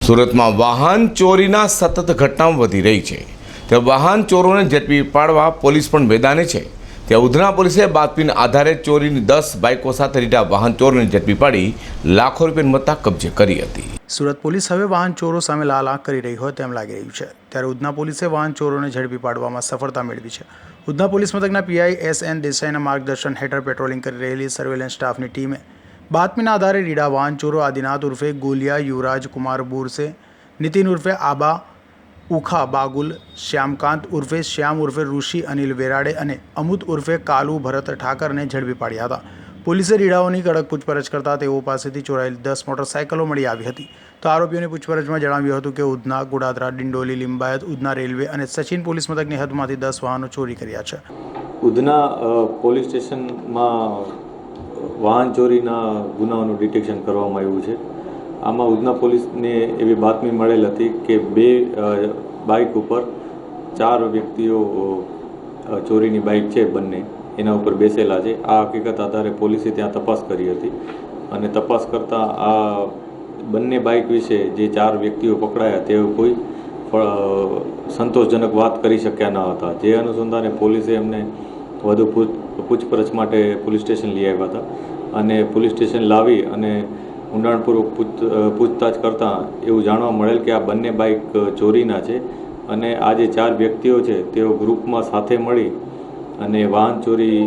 સુરતમાં વાહન ચોરીના સતત ઘટનાઓ વધી રહી છે ત્યારે વાહન ચોરોને ઝડપી પાડવા પોલીસ પણ મેદાને છે। ત્યાં ઉધના પોલીસે બાતમીના આધારે ચોરીની 10 બાઇકો સાથે રીઢા વાહન ચોરોને ઝડપી પાડી લાખો રૂપિયાની મત્તા કબજે કરી હતી। સુરત પોલીસ હવે વાહન ચોરો સામે લાલ આંખ કરી રહી હોય તેમ લાગી રહ્યું છે। ત્યારે ઉધના પોલીસે વાહન ચોરોને ઝડપી પાડવામાં સફળતા મેળવી છે। ઉધના પોલીસ મથકના પીઆઈ એસ.એન. દેસાઈના માર્ગદર્શન હેઠળ પેટ્રોલિંગ કરી રહેલી સર્વેલન્સ સ્ટાફની ટીમે બાતમીના આધારે રીઢા વાહન ચોરો આદિનાથ ઉર્ફે ગોલિયા, યુવરાજ કુમાર બોરસે, નીતિન ઉર્ફે આબા, ઉખા બાગુલ, શ્યામકાંત ઉર્ફે શ્યામ ઉર્ફે ઋષિ અનિલ વેરાડે અને અમુદ ઉર્ફે કાલુ ભરત ઠાકરને ઝડપી પાડ્યા હતા। પોલીસે રીઢાઓની કડક પૂછપરછ કરતા તેઓ પાસેથી ચોરાયેલી 10 મોટરસાયકલો મળી આવી હતી। તો આરોપીઓની પૂછપરછમાં જણાવ્યું હતું કે ઉધના, ગોડાદરા, ડિંડોલી, લિંબાયત, ઉધના રેલવે અને સચિન પોલીસ મથકની હદમાંથી 10 વાહનો ચોરી કર્યા છે। ઉધના પોલીસ સ્ટેશનમાં વાહન ચોરીના ગુનાઓનું ડિટેક્શન કરવામાં આવ્યું છે। આમાં ઉધના પોલીસને એવી બાતમી મળેલ હતી કે 2 બાઇક ઉપર 4 વ્યક્તિઓ ચોરીની બાઇક છે બંને એના ઉપર બેસેલા છે। આ હકીકત આધારે પોલીસે ત્યાં તપાસ કરી હતી અને તપાસ કરતાં આ બંને બાઇક વિશે જે 4 વ્યક્તિઓ પકડાયા તેઓ કોઈ સંતોષજનક વાત કરી શક્યા ન હતા। જે અનુસંધાને પોલીસે એમને વધુ પૂછપરછ માટે પોલીસ સ્ટેશન લઈ આવ્યા હતા અને પોલીસ સ્ટેશન લાવી અને ઊંડાણપૂર્વક પૂછતાછ કરતાં એવું જાણવા મળેલ કે આ બંને બાઇક ચોરીના છે અને આ જે 4 વ્યક્તિઓ છે તેઓ ગ્રુપમાં સાથે મળી અને વાહન ચોરી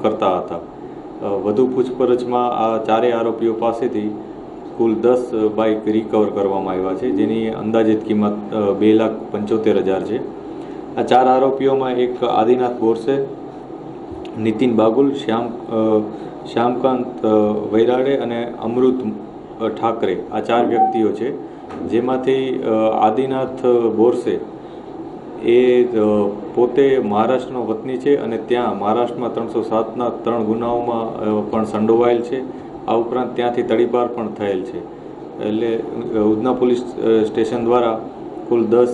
કરતા હતા। વધુ પૂછપરછમાં આ 4 આરોપીઓ પાસેથી કુલ 10 બાઇક રિકવર કરવામાં આવ્યા છે જેની અંદાજિત કિંમત 2,75,000 છે। આ 4 આરોપીઓમાં એક આદિનાથ બોરસે, નીતિન બાગુલ, શ્યામકાંત વૈરાડે અને અમૃત ઠાકરે આ 4 વ્યક્તિઓ છે। જેમાંથી આદિનાથ બોરસે એ પોતે મહારાષ્ટ્રનો વતની છે અને ત્યાં મહારાષ્ટ્રમાં 307ના 3 ગુનાઓમાં પણ સંડોવાયેલ છે। આ ઉપરાંત ત્યાંથી તડીપાર પણ થયેલ છે। એટલે ઉધના પોલીસ સ્ટેશન દ્વારા કુલ 10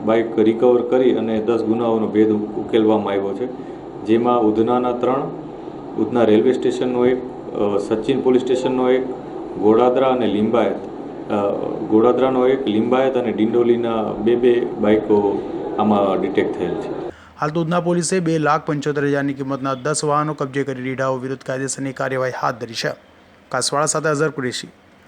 બાઇક રિકવર કરી અને 10 ગુનાઓનો ભેદ ઉકેલવામાં આવ્યો છે। જેમાં ઉધનાના 3, ઉધના રેલવે સ્ટેશનનો 1, સચિન પોલીસ સ્ટેશનનો 1, ગોડાદરા અને લિંબાયત, ગોડાદરાનો 1, લિંબાયત અને ડિંડોલીના 2 બાઇકો આમાં ડિટેક્ટ થયેલ છે। હાલ તો ઉધના પોલીસે 2,75,000ની કિંમતના 10 વાહનો કબજે કરી રીઢાઓ વિરુદ્ધ કાયદેસરની કાર્યવાહી હાથ ધરી છે। કાસવાડા સાથે અઝર કુરેશી,